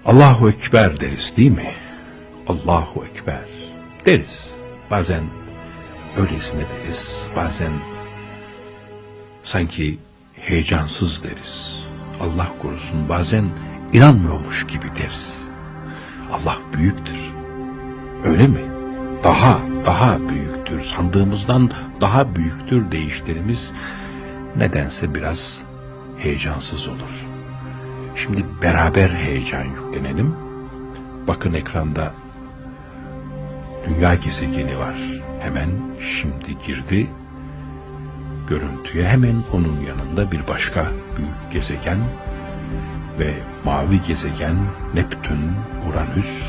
Allahu Ekber deriz değil mi? Allahu Ekber deriz. Bazen öylesine deriz, bazen sanki heyecansız deriz. Allah korusun, bazen inanmıyormuş gibi deriz. Allah büyüktür. Öyle mi? Daha büyüktür. Sandığımızdan daha büyüktür deyişlerimiz nedense biraz heyecansız olur. Şimdi beraber heyecan yüklenelim. Bakın ekranda dünya gezegeni var. Hemen şimdi girdi görüntüye. Hemen onun yanında bir başka büyük gezegen ve mavi gezegen Neptün, Uranüs.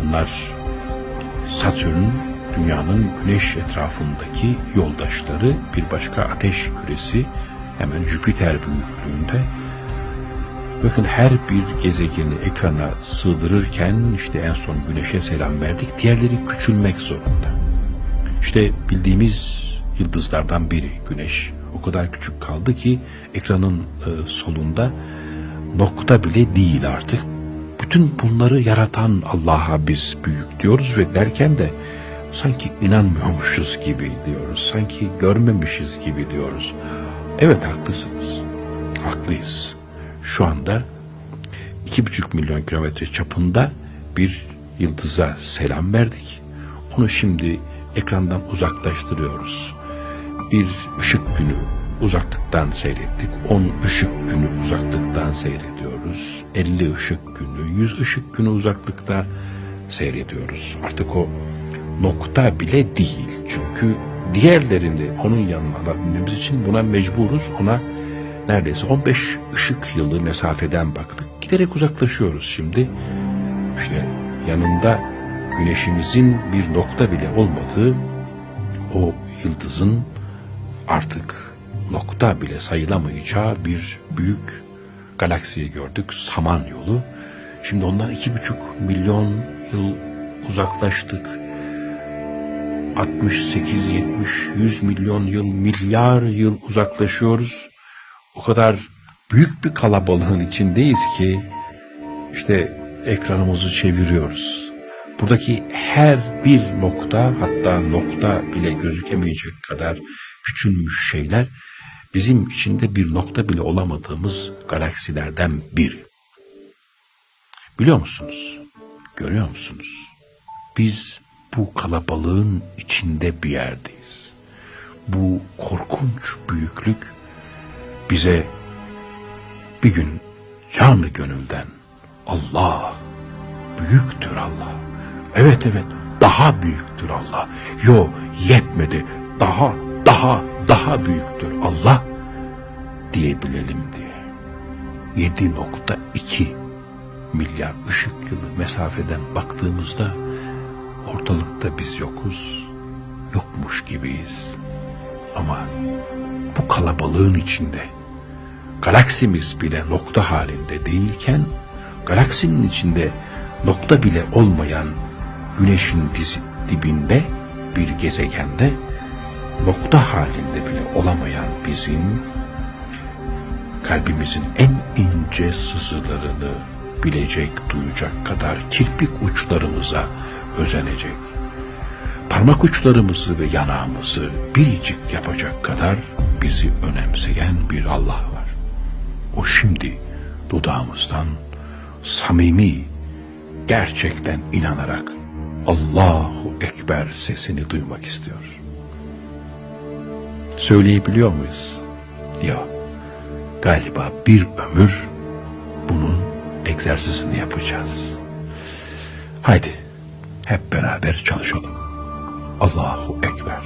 Bunlar Satürn, dünyanın güneş etrafındaki yoldaşları. Bir başka ateş küresi hemen Jüpiter büyüklüğünde. Bakın her bir gezegeni ekrana sığdırırken işte en son güneşe selam verdik. Diğerleri küçülmek zorunda. İşte bildiğimiz yıldızlardan biri güneş. O kadar küçük kaldı ki ekranın solunda nokta bile değil artık. Bütün bunları yaratan Allah'a biz büyük diyoruz ve derken de sanki inanmıyormuşuz gibi diyoruz. Sanki görmemişiz gibi diyoruz. Evet, haklısınız. Haklıyız. Şu anda 2,5 milyon kilometre çapında bir yıldıza selam verdik. Onu şimdi ekrandan uzaklaştırıyoruz. Bir ışık günü uzaklıktan seyrettik. 10 ışık günü uzaklıktan seyrediyoruz. 50 ışık günü, 100 ışık günü uzaklıkta seyrediyoruz. Artık o nokta bile değil. Çünkü diğerlerini onun yanına alabilmemiz için buna mecburuz. Ona neredeyse 15 ışık yılı mesafeden baktık. Giderek uzaklaşıyoruz şimdi. İşte yanında güneşimizin bir nokta bile olmadığı o yıldızın artık nokta bile sayılamayacağı bir büyük galaksiyi gördük. Samanyolu. Şimdi ondan 2,5 milyon yıl uzaklaştık. 68, 70, 100 milyon yıl, milyar yıl uzaklaşıyoruz. O kadar büyük bir kalabalığın içindeyiz ki işte ekranımızı çeviriyoruz. Buradaki her bir nokta, hatta nokta bile gözükemeyecek kadar küçülmüş şeyler bizim içinde bir nokta bile olamadığımız galaksilerden biri. Biliyor musunuz? Görüyor musunuz? Biz bu kalabalığın içinde bir yerdeyiz. Bu korkunç büyüklük bize bir gün canı gönülden Allah, büyüktür Allah. Evet, daha büyüktür Allah. Yo, yetmedi. Daha büyüktür Allah diyebilelim diye. 7,2 milyar ışık yılı mesafeden baktığımızda ortalıkta biz yokuz, yokmuş gibiyiz. Ama bu kalabalığın içinde galaksimiz bile nokta halinde değilken, galaksinin içinde nokta bile olmayan güneşin dibinde bir gezegende nokta halinde bile olamayan bizim kalbimizin en ince sızılarını bilecek, duyacak kadar kirpik uçlarımıza özenecek, parmak uçlarımızı ve yanağımızı biricik yapacak kadar bizi önemseyen bir Allah var. O şimdi dudağımızdan samimi, gerçekten inanarak Allahu Ekber sesini duymak istiyor. Söyleyebiliyor muyuz? Yok. Galiba bir ömür bunun egzersizini yapacağız. Haydi hep beraber çalışalım. Allahu Ekber.